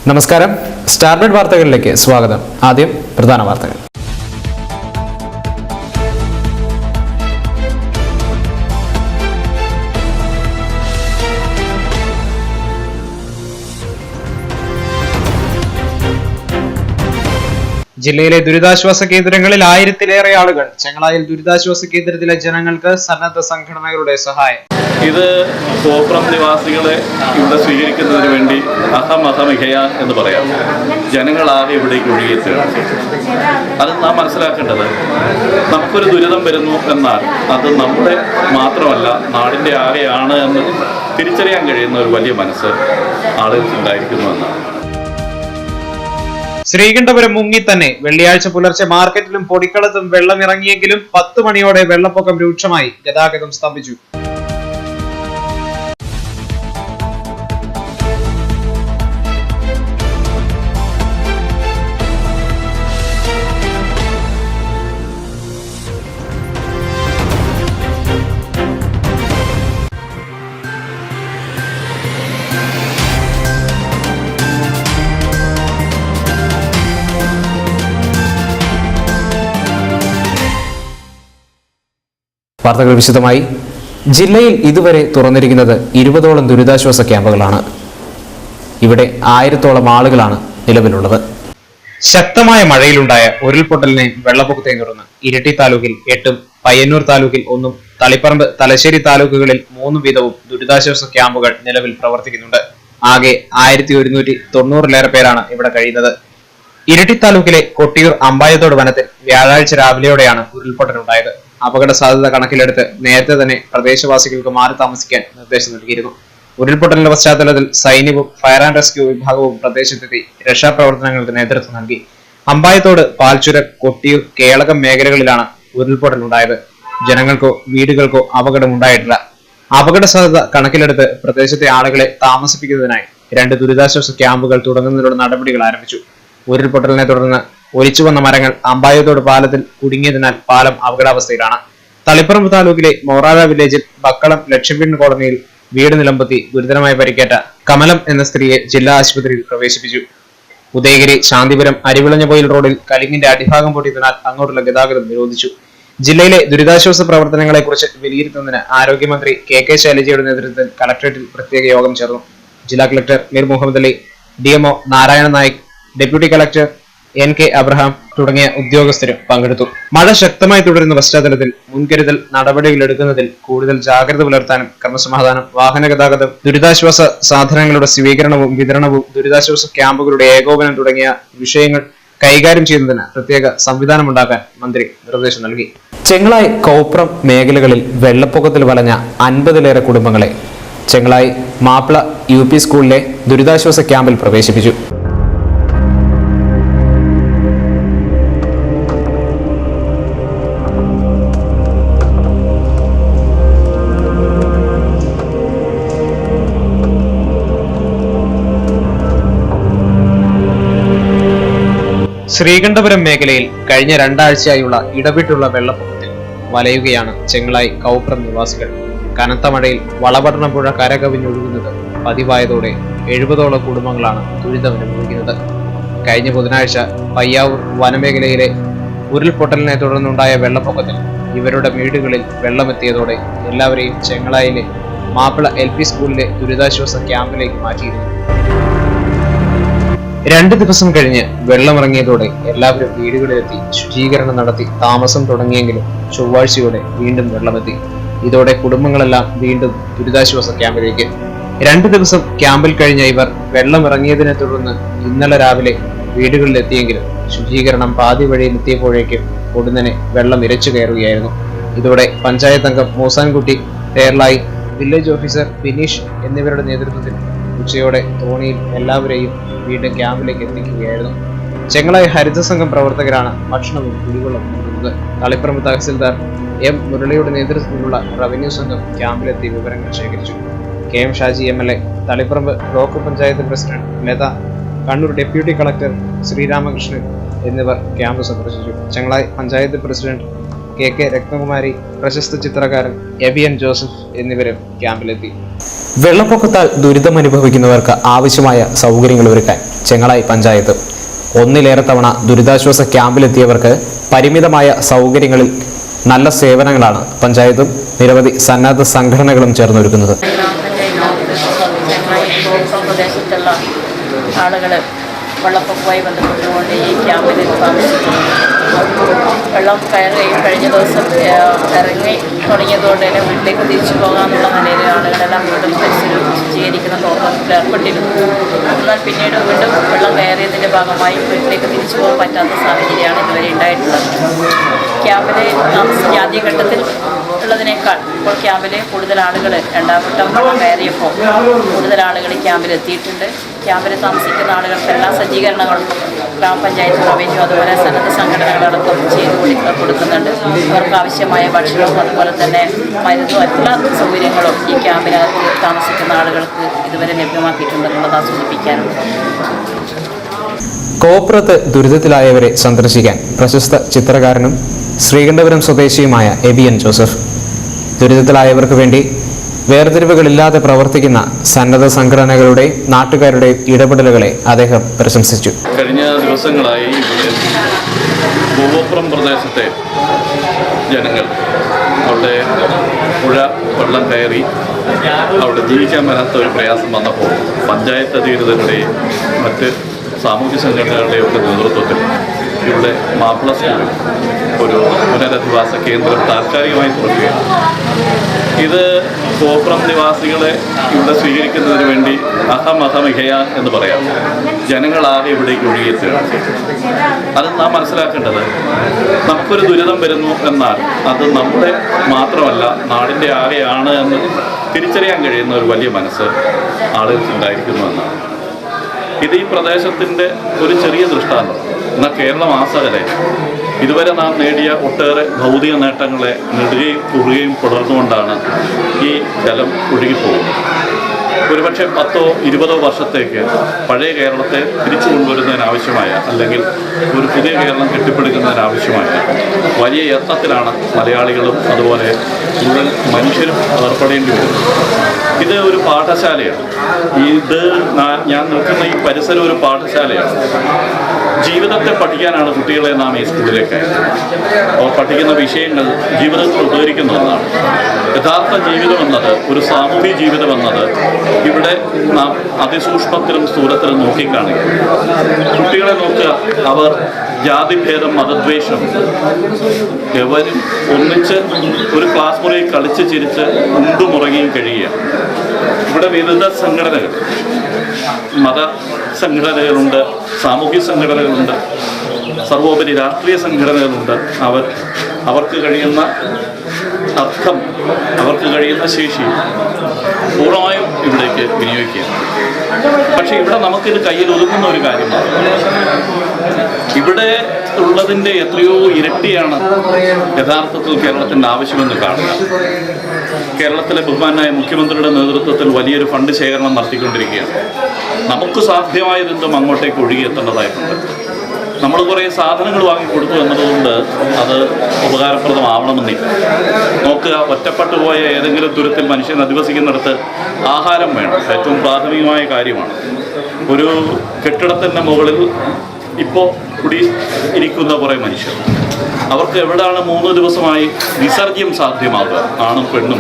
നമസ്കാരം, സ്റ്റാർബെഡ് വാർത്തകളിലേക്ക് സ്വാഗതം. ആദ്യം പ്രധാന വാർത്തകൾ. ജില്ലയിലെ ദുരിതാശ്വാസ കേന്ദ്രങ്ങളിൽ 1000-ലേറെ ആളുകൾ. ചെങ്ങളായിൽ ദുരിതാശ്വാസ കേന്ദ്രത്തിലെ ജനങ്ങൾക്ക് സന്നദ്ധ സംഘടനകളുടെ സഹായം. ഇത് കോപ്രം നിവാസികളെ ഇവിടെ സ്വീകരിക്കുന്നതിന് വേണ്ടി അഹമഹമിഹയ എന്ന് പറയാം. ജനങ്ങളാകെ ഇവിടേക്ക് ഒഴുകിയെത്തുകയാണ്. അത് നാം മനസ്സിലാക്കേണ്ടത്, നമുക്കൊരു ദുരിതം വരുന്നു എന്നാൽ അത് നമ്മുടെ മാത്രമല്ല, നാടിൻ്റെ ആകെയാണ് എന്ന് തിരിച്ചറിയാൻ കഴിയുന്ന ഒരു വലിയ മനസ്സ് ആളുകൾക്ക് ഉണ്ടായിരിക്കുന്നു എന്നാണ്. ശ്രീകണ്ഠപുരം മുങ്ങി തന്നെ. വെള്ളിയാഴ്ച പുലർച്ചെ മാർക്കറ്റിലും പൊടിക്കളത്തും വെള്ളം ഇറങ്ങിയെങ്കിലും 10 മണിയോടെ വെള്ളപ്പൊക്കം രൂക്ഷമായി. ഗതാഗതം സ്തംഭിച്ചു. വാർത്തകൾ വിശദമായി. ജില്ലയിൽ ഇതുവരെ തുറന്നിരിക്കുന്നത് 20ഓളം ദുരിതാശ്വാസ ക്യാമ്പുകളാണ്. ഇവിടെ 1000-ഓളം ആളുകളാണ് നിലവിലുള്ളത്. ശക്തമായ മഴയിലുണ്ടായ ഉരുൾപൊട്ടലിനെ വെള്ളപ്പൊക്കത്തെ തുടർന്ന് ഇരിട്ടി താലൂക്കിൽ 8, പയ്യന്നൂർ താലൂക്കിൽ 1, തളിപ്പറമ്പ്, തലശ്ശേരി താലൂക്കുകളിൽ 3 വീതവും ദുരിതാശ്വാസ ക്യാമ്പുകൾ നിലവിൽ പ്രവർത്തിക്കുന്നുണ്ട്. ആകെ 1190-ലേറെ പേരാണ് ഇവിടെ കഴിയുന്നത്. ഇരിട്ടി താലൂക്കിലെ കൊട്ടിയൂർ അമ്പായത്തോട് വനത്തിൽ വ്യാഴാഴ്ച രാവിലെയോടെയാണ് ഉരുൾപൊട്ടലുണ്ടായത്. അപകട സാധ്യത കണക്കിലെടുത്ത് നേരത്തെ തന്നെ പ്രദേശവാസികൾക്ക് മാറി താമസിക്കാൻ നിർദ്ദേശം നൽകിയിരുന്നു. ഉരുൾപൊട്ടലിന്റെ പശ്ചാത്തലത്തിൽ സൈന്യവും ഫയർ ആൻഡ് റെസ്ക്യൂ വിഭാഗവും പ്രദേശത്തെത്തി രക്ഷാപ്രവർത്തനങ്ങൾക്ക് നേതൃത്വം നൽകി. അമ്പായത്തോട്, പാൽച്ചുരം, കൊട്ടിയൂർ, കേളകം മേഖലകളിലാണ് ഉരുൾപൊട്ടലുണ്ടായത്. ജനങ്ങൾക്കോ വീടുകൾക്കോ അപകടമുണ്ടായിട്ടില്ല. അപകട സാധ്യത കണക്കിലെടുത്ത് പ്രദേശത്തെ ആളുകളെ താമസിപ്പിക്കുന്നതിനായി 2 ദുരിതാശ്വാസ ക്യാമ്പുകൾ തുടങ്ങുന്നതിനുള്ള നടപടികൾ ആരംഭിച്ചു. ഉരുൾപൊട്ടലിനെ തുടർന്ന് ഒലിച്ചു വന്ന മരങ്ങൾ അമ്പായത്തോട് പാലത്തിൽ കുടുങ്ങിയതിനാൽ പാലം അപകടാവസ്ഥയിലാണ്. തളിപ്പറമ്പ് താലൂക്കിലെ മൊറാഴ വില്ലേജിൽ ബക്കളം ലക്ഷ്യവീട് കോളനിയിൽ വീട് നിലംപൊത്തി ഗുരുതരമായി പരിക്കേറ്റ കമലം എന്ന സ്ത്രീയെ ജില്ലാ ആശുപത്രിയിൽ പ്രവേശിപ്പിച്ചു. ഉദയഗിരി ശാന്തിപുരം അരിവിളഞ്ഞപൊയിൽ റോഡിൽ കലിങ്ങിന്റെ അടിഭാഗം പൊട്ടിയതിനാൽ അങ്ങോട്ടുള്ള ഗതാഗതം നിരോധിച്ചു. ജില്ലയിലെ ദുരിതാശ്വാസ പ്രവർത്തനങ്ങളെക്കുറിച്ച് വിലയിരുത്തുന്നതിന് ആരോഗ്യമന്ത്രി കെ ശൈലജയുടെ നേതൃത്വത്തിൽ കളക്ടറേറ്റിൽ പ്രത്യേക യോഗം ചേർന്നു. ജില്ലാ collector Mir Muhammad Ali, DMO Narayana Naik, deputy collector NK Abraham തുടങ്ങിയ ഉദ്യോഗസ്ഥരും പങ്കെടുത്തു. മഴ ശക്തമായി തുടരുന്ന പശ്ചാത്തലത്തിൽ മുൻകരുതൽ നടപടികൾ എടുക്കുന്നതിൽ കൂടുതൽ ജാഗ്രത പുലർത്താനും ക്രമസമാധാനം, വാഹന ഗതാഗതം, ദുരിതാശ്വാസ സാധനങ്ങളുടെ സ്വീകരണവും വിതരണവും, ദുരിതാശ്വാസ ക്യാമ്പുകളുടെ ഏകോപനം തുടങ്ങിയ വിഷയങ്ങൾ കൈകാര്യം ചെയ്യുന്നതിന് പ്രത്യേക സംവിധാനമുണ്ടാക്കാൻ മന്ത്രി നിർദ്ദേശം നൽകി. ചെങ്ങളായി, കോപ്രം മേഖലകളിൽ വെള്ളപ്പൊക്കത്തിൽ വലഞ്ഞ 50-ലേറെ കുടുംബങ്ങളെ ചെങ്ങളായി മാപ്പിള UP സ്കൂളിലെ ദുരിതാശ്വാസ ക്യാമ്പിൽ പ്രവേശിപ്പിച്ചു. ശ്രീകണ്ഠപുരം മേഖലയിൽ കഴിഞ്ഞ 2 ആഴ്ചയായുള്ള ഇടവിട്ടുള്ള വെള്ളപ്പൊക്കത്തിൽ വലയുകയാണ് ചെങ്ങളായി കൗപ്രം നിവാസികൾ. കനത്ത മഴയിൽ വളപട്ടണം പുഴ കരകവിഞ്ഞൊഴുകുന്നത് പതിവായതോടെ 70ഓളം കുടുംബങ്ങളാണ് ദുരിതമനുഭവിക്കുന്നത്. കഴിഞ്ഞ ബുധനാഴ്ച പയ്യാവൂർ വനമേഖലയിലെ ഉരുൾപൊട്ടലിനെ തുടർന്നുണ്ടായ വെള്ളപ്പൊക്കത്തിൽ ഇവരുടെ വീടുകളിൽ വെള്ളമെത്തിയതോടെ എല്ലാവരെയും ചെങ്ങളായിലെ മാപ്പിള LP സ്കൂളിലെ ദുരിതാശ്വാസ ക്യാമ്പിലേക്ക് മാറ്റിയിരുന്നു. 2 ദിവസം കഴിഞ്ഞ് വെള്ളമിറങ്ങിയതോടെ എല്ലാവരും വീടുകളിലെത്തി ശുചീകരണം നടത്തി താമസം തുടങ്ങിയെങ്കിലും ചൊവ്വാഴ്ചയോടെ വീണ്ടും വെള്ളമെത്തി. ഇതോടെ കുടുംബങ്ങളെല്ലാം വീണ്ടും ദുരിതാശ്വാസ ക്യാമ്പിലേക്ക്. 2 ദിവസം ക്യാമ്പിൽ കഴിഞ്ഞ ഇവർ വെള്ളമിറങ്ങിയതിനെ തുടർന്ന് ഇന്നലെ രാവിലെ വീടുകളിലെത്തിയെങ്കിലും ശുചീകരണം പാതി വഴിയിലെത്തിയപ്പോഴേക്കും ഉടനെ വെള്ളം ഇരച്ചു കയറുകയായിരുന്നു. ഇതോടെ പഞ്ചായത്ത് അംഗം മൂസാൻകുട്ടി, തേർലായി, വില്ലേജ് ഓഫീസർ ബിനീഷ് എന്നിവരുടെ നേതൃത്വത്തിൽ ഉച്ചയോടെ തോണിയിൽ എല്ലാവരെയും വീണ്ടും ക്യാമ്പിലേക്ക് എത്തിക്കുകയായിരുന്നു. ചെങ്ങളായി ഹരിതസംഘം പ്രവർത്തകരാണ് ഭക്ഷണവും കുടിവെള്ളവും നൽകുന്നത്. തളിപ്പറമ്പ് തഹസിൽദാർ M മുരളിയുടെ നേതൃത്വത്തിലുള്ള റവന്യൂ സംഘം ക്യാമ്പിലെത്തി വിവരങ്ങൾ ശേഖരിച്ചു. KM Shaji MLA, Taliparamba block panchayat president Latha, Kannur deputy collector Sreeramakrishnan എന്നിവർ ക്യാമ്പ് സന്ദർശിച്ചു. ചെങ്ങളായി പഞ്ചായത്ത് പ്രസിഡന്റ് KK രത്നകുമാരി, പ്രശസ്ത ചിത്രകാരൻ എബിയൻ ജോസഫ് എന്നിവരും ക്യാമ്പിലെത്തി. വെള്ളപ്പൊക്കത്താൽ ദുരിതമനുഭവിക്കുന്നവർക്ക് ആവശ്യമായ സൗകര്യങ്ങൾ ഒരുക്കാൻ ചെങ്ങളായി പഞ്ചായത്ത് ഒന്നിലേറെ തവണ ദുരിതാശ്വാസ ക്യാമ്പിലെത്തിയവർക്ക് പരിമിതമായ സൗകര്യങ്ങളിൽ നല്ല സേവനങ്ങളാണ് പഞ്ചായത്തും നിരവധി സന്നദ്ധ സംഘടനകളും ചേർന്നൊരുക്കുന്നത്. പ്രദേശത്തുള്ള ആളുകൾ വെള്ളപ്പൊക്കവുമായി ബന്ധപ്പെട്ടുകൊണ്ട് ഈ ക്യാമ്പിൽ താമസിക്കുന്നത്. വെള്ളം കയറുകയും കഴിഞ്ഞ ദിവസം ഇറങ്ങി തുടങ്ങിയതുകൊണ്ട് തന്നെ വീട്ടിലേക്ക് തിരിച്ചു പോകാമെന്നുള്ള നിലയിൽ ആളുകളെല്ലാം വീണ്ടും ശുചീകരിക്കുന്ന പ്രവർത്തനത്തിൽ ഏർപ്പെട്ടിരുന്നു. എന്നാൽ പിന്നീട് വീണ്ടും വെള്ളം കയറിയതിൻ്റെ ഭാഗമായി വീട്ടിലേക്ക് തിരിച്ചു പോകാൻ പറ്റാത്ത സാഹചര്യമാണ് ഇതുവരെ ഉണ്ടായിട്ടുള്ളത്. ക്യാമ്പിലെ ആദ്യഘട്ടത്തിൽ ഉള്ളതിനേക്കാൾ ഇപ്പോൾ ക്യാമ്പിൽ കൂടുതൽ ആളുകൾ രണ്ടാം ഘട്ടം വെള്ളം കയറിയപ്പോൾ കൂടുതൽ ആളുകൾ ക്യാമ്പിൽ എത്തിയിട്ടുണ്ട്. ക്യാമ്പിൽ താമസിക്കുന്ന ആളുകൾക്ക് എല്ലാ സജ്ജീകരണങ്ങളും ഗ്രാമപഞ്ചായത്ത് റവന്യൂ അതുപോലെ സന്നദ്ധ സംഘടനകളടക്കം ചെയ്ത് കൊടുക്കുന്നുണ്ട്. അവർക്ക് ആവശ്യമായ ഭക്ഷണവും അതുപോലെ തന്നെ മരുന്നും എല്ലാ സൗകര്യങ്ങളും ഈ ക്യാമ്പിനകത്ത് താമസിക്കുന്ന ആളുകൾക്ക് ഇതുവരെ ലഭ്യമാക്കിയിട്ടുണ്ടെന്നുള്ളത് സൂചിപ്പിക്കാനുണ്ട്. കോപ്രത്ത് ദുരിതത്തിലായവരെ സന്ദർശിക്കാൻ പ്രശസ്ത ചിത്രകാരനും ശ്രീകണ്ഠപുരം സ്വദേശിയുമായ എബിയൻ ജോസഫ് ദുരിതത്തിലായവർക്ക് വേണ്ടി വേർതിരിവുകളില്ലാതെ പ്രവർത്തിക്കുന്ന സന്നദ്ധ സംഘടനകളുടെയും നാട്ടുകാരുടെയും ഇടപെടലുകളെ അദ്ദേഹം പ്രശംസിച്ചു. കഴിഞ്ഞ ദിവസങ്ങളായി പൂവപ്പുറം പ്രദേശത്തെ ജനങ്ങൾ അവിടെ പുഴ വെള്ളം കയറി അവിടെ ജീവിക്കാൻ വരാത്ത ഒരു പ്രയാസം വന്നപ്പോൾ പഞ്ചായത്ത് അധികൃതരുടെയും മറ്റ് സാമൂഹ്യ സംഘടനകളുടെയും ഒക്കെ നേതൃത്വത്തിൽ ഇവിടെ മാപ്പിള സ്കൂളിൽ ഒരു പുനരധിവാസ കേന്ദ്രം താൽക്കാലികമായി തുറക്കുകയാണ്. ഇത് കോപ്രം നിവാസികളെ ഇവിടെ സ്വീകരിക്കുന്നതിന് വേണ്ടി അഹമഹമിഹയ എന്ന് പറയാം. ജനങ്ങളാകെ ഇവിടേക്ക് ഒഴുകിയെത്തുകയാണ്. അത് നാം മനസ്സിലാക്കേണ്ടത് നമുക്കൊരു ദുരിതം വരുന്നു എന്നാൽ അത് നമ്മുടെ മാത്രമല്ല നാടിൻ്റെ ആകെയാണ് എന്ന് തിരിച്ചറിയാൻ കഴിയുന്ന ഒരു വലിയ മനസ്സ് ആളുകൾക്ക് ഉണ്ടായിരിക്കുന്നു എന്നാണ്. ഇത് ഈ പ്രദേശത്തിൻ്റെ ഒരു ചെറിയ ദൃഷ്ടാന്തം. എന്നാൽ കേരളം ആസകലെ ഇതുവരെ നാം നേടിയ ഒട്ടേറെ ഭൗതിക നേട്ടങ്ങളെ നെടുകയും കുറുകയും പുലർന്നുകൊണ്ടാണ് ഈ ജലം ഒഴുകിപ്പോകുന്നത്. ഒരുപക്ഷെ 10-20 വർഷത്തേക്ക് പഴയ കേരളത്തെ തിരിച്ചു കൊണ്ടുവരുന്നതിനാവശ്യമായ അല്ലെങ്കിൽ ഒരു പുതിയ കേരളം കെട്ടിപ്പടുക്കുന്നതിനാവശ്യമായ വലിയ യത്നത്തിലാണ് മലയാളികളും അതുപോലെ മുഴുവൻ മനുഷ്യരും ഏർപ്പെടേണ്ടി വരുന്നത്. ഇത് ഒരു പാഠശാലയാണ്. ഞാൻ നിൽക്കുന്ന ഈ പരിസരം ഒരു പാഠശാലയാണ്. ജീവിതത്തെ പഠിക്കാനാണ് കുട്ടികളെ നാം ഈ സ്കൂളിലേക്ക് അയക്കുന്നത്. പഠിക്കുന്ന വിഷയങ്ങൾ ജീവിതത്തിൽ ഉപകരിക്കുന്ന ഒന്നാണ്. യഥാർത്ഥ ജീവിതം എന്നത്, ഒരു സാമൂഹിക ജീവിതം എന്നത് ഇവിടെ നാം അതിസൂക്ഷ്മത്തിലും സ്ഥൂലത്തിലും നോക്കിക്കാണുക. കുട്ടികളെ നോക്കുക, അവർ ജാതിഭേദം മതദ്വേഷം എവരും ഒന്നിച്ച് ഒരു ക്ലാസ് മുറിയിൽ കളിച്ച് ചിരിച്ച് ഉണ്ടുമുറങ്ങിയും കഴിയുക. ഇവിടെ വിവിധ സംഘടനകൾ, മത സംഘടനകളുണ്ട്, സാമൂഹ്യ സംഘടനകളുണ്ട്, സർവോപരി രാഷ്ട്രീയ സംഘടനകളുണ്ട്. അവർക്ക് കഴിയുന്ന അർത്ഥം, അവർക്ക് കഴിയുന്ന ശേഷി പൂർണ്ണമായും ഇവിടേക്ക് വിനിയോഗിക്കുകയാണ്. പക്ഷേ ഇവിടെ നമുക്കിത് കയ്യിൽ ഒതുങ്ങുന്ന ഒരു കാര്യമാണ്. ഇവിടെ ഉള്ളതിൻ്റെ എത്രയോ ഇരട്ടിയാണ് യഥാർത്ഥത്തിൽ കേരളത്തിൻ്റെ ആവശ്യമെന്ന് കാണുക. കേരളത്തിലെ ബഹുമാനായ മുഖ്യമന്ത്രിയുടെ നേതൃത്വത്തിൽ വലിയൊരു ഫണ്ട് ശേഖരണം നടത്തിക്കൊണ്ടിരിക്കുകയാണ്. നമുക്ക് സാധ്യമായതെന്തും അങ്ങോട്ടേക്ക് ഒഴുകിയെത്തേണ്ടതായിട്ടുണ്ട്. നമ്മൾ കുറേ സാധനങ്ങൾ വാങ്ങിക്കൊടുത്തു എന്നതുകൊണ്ട് അത് ഉപകാരപ്രദമാവണമെന്നില്ല. നോക്കുക, ഒറ്റപ്പെട്ടു പോയ ഏതെങ്കിലും ദൂരത്തിൽ മനുഷ്യൻ അധിവസിക്കുന്നിടത്ത് ആഹാരം വേണം. ഏറ്റവും പ്രാഥമികമായ കാര്യമാണ്. ഒരു കെട്ടിടത്തിൻ്റെ മുകളിൽ ഇപ്പോൾ ഇരിക്കുന്ന കുറേ മനുഷ്യർ, അവർക്ക് എവിടെയാണ് 3 ദിവസമായി വിസർജ്യം സാധ്യമാകുക? ആണും പെണ്ണും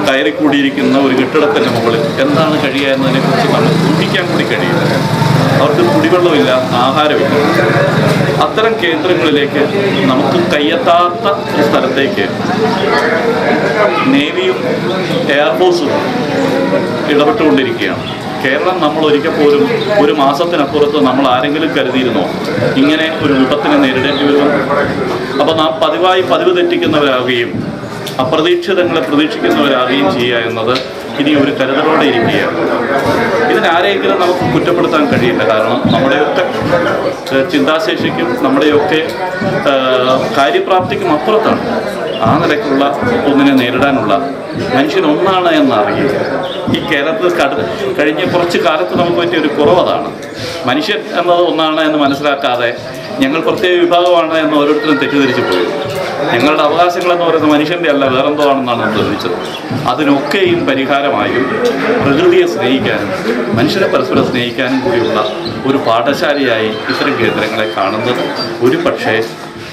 കയറിക്കൂടിയിരിക്കുന്ന ഒരു കെട്ടിടത്തിൻ്റെ മുകളിൽ എന്താണ് കഴിയുക എന്നതിനെക്കുറിച്ച് നമുക്ക് ഊഹിക്കാൻ കൂടി കഴിയില്ല. അവർക്ക് കുടിവെള്ളമില്ല, ആഹാരമില്ല. അത്തരം കേന്ദ്രങ്ങളിലേക്ക് നമുക്ക് കയ്യെത്താത്ത ഒരു സ്ഥലത്തേക്ക് നേവിയും എയർഫോഴ്സും ഇടപെട്ടുകൊണ്ടിരിക്കുകയാണ്. കേരളം നമ്മൾ ഒരിക്കൽ പോലും ഒരു മാസത്തിനപ്പുറത്ത് നമ്മൾ ആരെങ്കിലും കരുതിയിരുന്നോ ഇങ്ങനെ ഒരു വിപത്തിനെ നേരിടേണ്ടി വരും? അപ്പോൾ നാം പതിവ് തെറ്റിക്കുന്നവരാകുകയും അപ്രതീക്ഷിതങ്ങളെ പ്രതീക്ഷിക്കുന്നവരാകുകയും ചെയ്യുക എന്നത് ഇനി ഒരു കരുതലോടെ ഇരിക്കുകയാണ്. ഇതിനാരെങ്കിലും നമുക്ക് കുറ്റപ്പെടുത്താൻ കഴിയില്ല. കാരണം നമ്മുടെയൊക്കെ ചിന്താശേഷിക്കും നമ്മുടെയൊക്കെ കാര്യപ്രാപ്തിക്കും അപ്പുറത്താണ് ആ നിലയ്ക്കുള്ള ഒന്നിനെ നേരിടാനുള്ള മനുഷ്യനൊന്നാണ് എന്നറിയുക. ഈ കേരളത്തിൽ കഴിഞ്ഞ കുറച്ച് കാലത്ത് നമുക്ക് പറ്റിയൊരു കുറവതാണ്. മനുഷ്യൻ എന്നത് ഒന്നാണ് എന്ന് മനസ്സിലാക്കാതെ ഞങ്ങൾ പ്രത്യേക വിഭാഗമാണ് എന്ന് ഓരോരുത്തരും തെറ്റിദ്ധരിച്ചു പോയി. ഞങ്ങളുടെ അവകാശങ്ങളെന്ന് പറയുന്നത് മനുഷ്യൻ്റെ അല്ല, വേറെന്തോ ആണെന്നാണ് നമ്മൾ തെളിയിച്ചത്. അതിനൊക്കെയും പരിഹാരമായും പ്രകൃതിയെ സ്നേഹിക്കാനും മനുഷ്യരെ പരസ്പരം സ്നേഹിക്കാനും കൂടിയുള്ള ഒരു പാഠശാലയായി ഇത്തരം കേന്ദ്രങ്ങളെ കാണുന്നത് ഒരു പക്ഷേ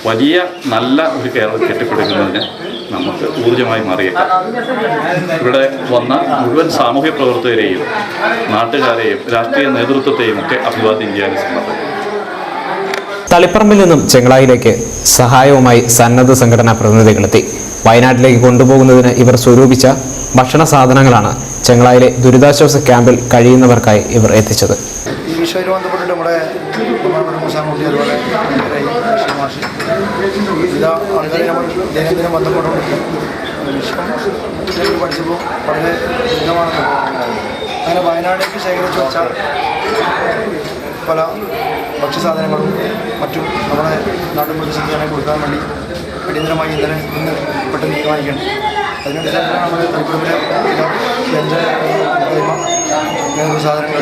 വലിയ നല്ല ഒരു കേരളം കെട്ടിപ്പടുക്കുന്നതിന് നമുക്ക് ഊർജ്ജമായി മാറിയേക്കാം. ഇവിടെ വന്ന മുഴുവൻ സാമൂഹ്യ പ്രവർത്തകരെയും നാട്ടുകാരെയും രാഷ്ട്രീയ നേതൃത്വത്തെയും ഒക്കെ അഭിവാദ്യം ചെയ്യാൻ ശ്രമിക്കും. തളിപ്പറമ്പിൽ നിന്നും ചെങ്ങളായിലേക്ക് സഹായവുമായി സന്നദ്ധ സംഘടനാ പ്രതിനിധികളെത്തി. വയനാട്ടിലേക്ക് കൊണ്ടുപോകുന്നതിന് ഇവർ സ്വരൂപിച്ച ഭക്ഷണ സാധനങ്ങളാണ് ചെങ്ങളായിലെ ദുരിതാശ്വാസ ക്യാമ്പിൽ കഴിയുന്നവർക്കായി ഇവർ എത്തിച്ചത്. ഈ വിഷയവുമായി ബന്ധപ്പെട്ടിട്ട് നമ്മുടെ മൂസാൻകുട്ടി അതുപോലെ വിവിധ ആൾക്കാരെ നമ്മൾ ദൈനംദിനം ബന്ധപ്പെട്ടുകൊണ്ടിരിക്കും. വിഷയം പഠിച്ചപ്പോൾ വളരെ ഉന്നതമാണെന്ന് അങ്ങനെ വയനാട്ടിലേക്ക് ശേഖരിച്ച് വെച്ച പല ഭക്ഷ്യസാധനങ്ങളും മറ്റും നമ്മുടെ നാട്ടുപ്രദേശത്തിന് കൊടുക്കാൻ വേണ്ടി അടിയന്തരമായി ഇന്ന് പെട്ടെന്ന് തീരുമാനിക്കേണ്ടത്. അതിനനുസരിച്ചാണ് നമ്മൾ തളിപ്പറമ്പിലെ സാധനങ്ങൾ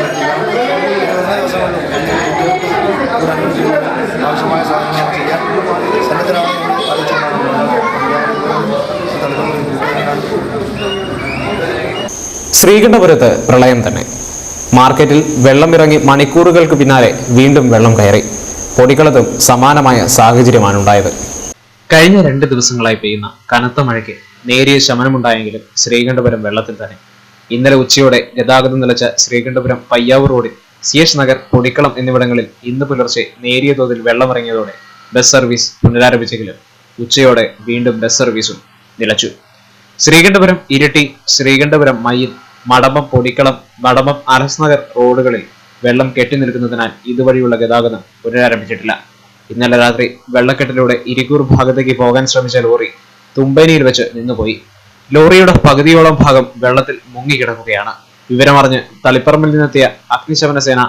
വരുന്ന ദിവസങ്ങളിലും ആവശ്യമായ സാധനങ്ങൾ ചെയ്യാൻ സന്നദ്ധരാണ് ശ്രീകണ്ഠപുരത്ത് പ്രളയം തന്നെ. മാർക്കറ്റിൽ വെള്ളമിറങ്ങി മണിക്കൂറുകൾക്ക് പിന്നാലെ വീണ്ടും വെള്ളം കയറി. പൊടിക്കളത്തും സമാനമായ സാഹചര്യമാണ് ഉണ്ടായത്. കഴിഞ്ഞ 2 ദിവസങ്ങളായി പെയ്യുന്ന കനത്ത മഴയ്ക്ക് നേരിയ ശമനമുണ്ടായെങ്കിലും ശ്രീകണ്ഠപുരം വെള്ളത്തിൽ തന്നെ. ഇന്നലെ ഉച്ചയോടെ ഗതാഗതം നിലച്ച ശ്രീകണ്ഠപുരം പയ്യാവൂർ റോഡിൽ CH നഗർ, പൊടിക്കളം എന്നിവിടങ്ങളിൽ ഇന്ന് പുലർച്ചെ നേരിയ തോതിൽ വെള്ളമിറങ്ങിയതോടെ ബസ് സർവീസ് പുനരാരംഭിച്ചെങ്കിലും ഉച്ചയോടെ വീണ്ടും ബസ് സർവീസും നിലച്ചു. ശ്രീകണ്ഠപുരം ഇരിട്ടി, ശ്രീകണ്ഠപുരം മയിൽ, മടമ്പം പൊടിക്കളം, മടമ്പം അരസ് നഗർ റോഡുകളിൽ വെള്ളം കെട്ടി നിൽക്കുന്നതിനാൽ ഇതുവഴിയുള്ള ഗതാഗതം പുനരാരംഭിച്ചിട്ടില്ല. ഇന്നലെ രാത്രി വെള്ളക്കെട്ടിലൂടെ ഇരിക്കൂർ ഭാഗത്തേക്ക് പോകാൻ ശ്രമിച്ച ലോറി തുമ്പേനിയിൽ വെച്ച് നിന്നുപോയി. ലോറിയുടെ പകുതിയോളം ഭാഗം വെള്ളത്തിൽ മുങ്ങിക്കിടക്കുകയാണ്. വിവരമറിഞ്ഞ് തളിപ്പറമ്പിൽ നിന്നെത്തിയ അഗ്നിശമന സേന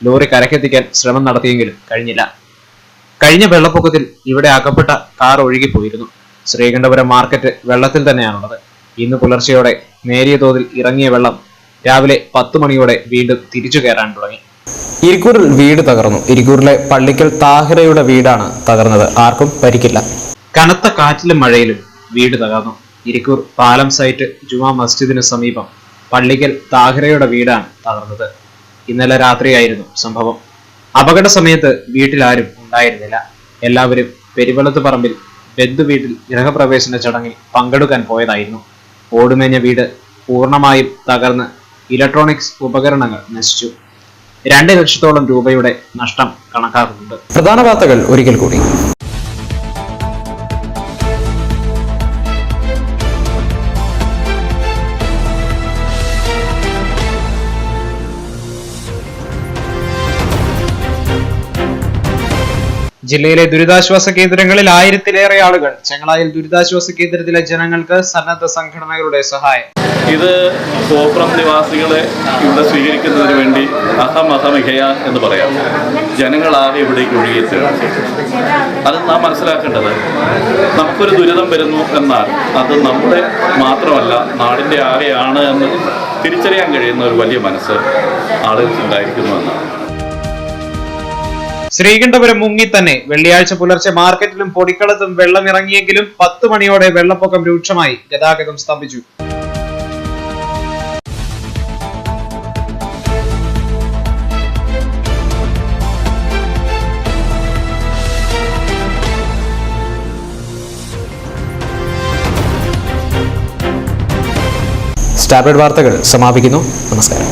ലോറി കരക്കെത്തിക്കാൻ ശ്രമം നടത്തിയെങ്കിലും കഴിഞ്ഞില്ല. കഴിഞ്ഞ വെള്ളപ്പൊക്കത്തിൽ ഇവിടെ അകപ്പെട്ട കാർ ഒഴുകിപ്പോയിരുന്നു. ശ്രീകണ്ഠപുരം മാർക്കറ്റ് വെള്ളത്തിൽ തന്നെയാണുള്ളത്. ഇന്ന് പുലർച്ചെയോടെ നേരിയ തോതിൽ ഇറങ്ങിയ വെള്ളം രാവിലെ 10 മണിയോടെ വീണ്ടും തിരിച്ചു കയറാൻ തുടങ്ങി. ഇരിക്കൂറിൽ വീട് തകർന്നു. ഇരിക്കൂറിലെ പള്ളിക്കൽ താഹിറയുടെ വീടാണ് തകർന്നത്. ആർക്കും പരിക്കില്ല. കനത്ത കാറ്റിലും മഴയിലും വീട് തകർന്നു. ഇരിക്കൂർ പാലം സൈറ്റ് ജുമാ മസ്ജിദിന് സമീപം പള്ളിക്കൽ താഹിറയുടെ വീടാണ് തകർന്നത്. ഇന്നലെ രാത്രിയായിരുന്നു സംഭവം. അപകട സമയത്ത് വീട്ടിൽ ആരും ഉണ്ടായിരുന്നില്ല. എല്ലാവരും പെരുവളത്ത് പറമ്പിൽ ബന്ധു വീട്ടിൽ ഗൃഹപ്രവേശന ചടങ്ങിൽ പങ്കെടുക്കാൻ പോയതായിരുന്നു. ഓടുമേഞ്ഞ വീട് പൂർണ്ണമായും തകർന്ന് ഇലക്ട്രോണിക്സ് ഉപകരണങ്ങൾ നശിച്ചു. 2 ലക്ഷത്തോളം രൂപയുടെ നഷ്ടം കണക്കാക്കുന്നുണ്ട്. പ്രധാന വാർത്തകൾ ഒരിക്കൽ കൂടി. ജില്ലയിലെ ദുരിതാശ്വാസ കേന്ദ്രങ്ങളിൽ 1000-ലേറെ ആളുകൾ. ചെങ്ങളായിൽ ദുരിതാശ്വാസ കേന്ദ്രത്തിലെ ജനങ്ങൾക്ക് സന്നദ്ധ സംഘടനകളുടെ സഹായം. ഇത് കോപ്രം നിവാസികളെ ഇവിടെ സ്വീകരിക്കുന്നതിന് വേണ്ടി അഹമഹമിഹയ എന്ന് പറയാം. ജനങ്ങളാകെ ഇവിടേക്ക് ഒഴുകിയെത്തുകയാണ്. അത് നാം മനസ്സിലാക്കേണ്ടത്, നമുക്കൊരു ദുരിതം വരുന്നു എന്നാൽ അത് നമ്മുടെ മാത്രമല്ല നാടിൻ്റെ ആകെയാണ് എന്ന് തിരിച്ചറിയാൻ കഴിയുന്ന ഒരു വലിയ മനസ്സ് ആളുകൾക്ക് ഉണ്ടായിരിക്കുന്നു എന്നാണ്. ശ്രീകണ്ഠപുരം മുങ്ങി തന്നെ. വെള്ളിയാഴ്ച പുലർച്ചെ മാർക്കറ്റിലും പൊടിക്കളത്തും വെള്ളമിറങ്ങിയെങ്കിലും 10 മണിയോടെ വെള്ളപ്പൊക്കം രൂക്ഷമായി. ഗതാഗതം സ്തംഭിച്ചു. സ്റ്റാർബേഡ് വാർത്തകൾ സമാപിക്കുന്നു. നമസ്കാരം.